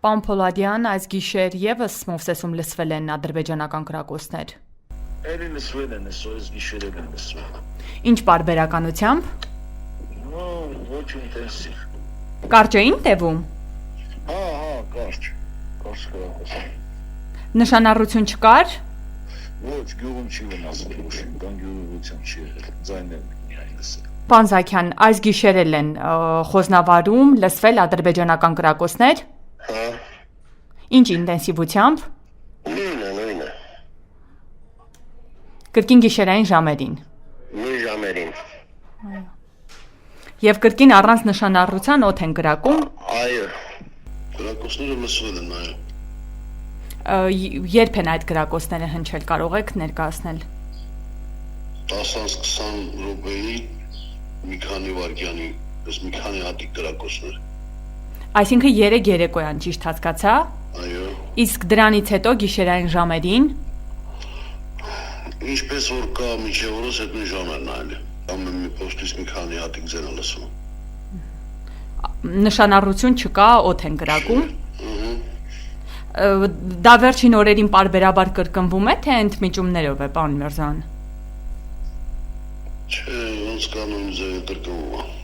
Պարոն Փոլադյան, այս գիշեր ևս Մովսեսում լսվել են ադրբեջանական կրակոցներ։ Էլի լսվել են, այս գիշեր են լսվել։ Ինչ պարբերականությամբ։ Ոչ ինտենսիվ։ Կարճ էին տևում։ Հա, կարճ կրակոց։ Նշանառություն չկար։ Ոչ, գյուղում չի վնասվել, Վաշինգտոն գյուղությամբ չի եղել, ձայներ միայն լսել։ Պարոն Զաքյան, այս գիշեր են Խոզնավարում լսվել ադրբեջանական կրակոցներ։ Հա։ Ինչ ինտենսիվությամբ։ Նույնը։ Կրկին գիշերային ժամերին։ Նույն ժամերին։ Եվ կրկին առանց նշանառության օդ են կրակում։ Այո։ Կրակոցները լսվել են, այո։ Երբ են այդ կրակոցները հնչել, կարող եք ներկայացնել։ 10-20 րոպեի մի քանի վայրկյանի, մի քանի հատիկ կրակոցներ։ Այսինքն 3 երեկոյան, ճիշտ հասկացա։ Այո։ Իսկ դրանից հետո գիշերային ժամերին։ Ինչպես որ կա միջև օրս այդ նույն ժամերն այլ։ Ամեն մի փոստից մի քանի հատիկ ձեն է լսվում։ Նշանառություն չկա, օդ են կրակում։ Դա վերջին օրերին պարբերաբար կրկնվում է, թե ընդմիջումներով է, պարոն Միրզոյան։ Չէ, ոնց կանոն ձև կրկնվում է։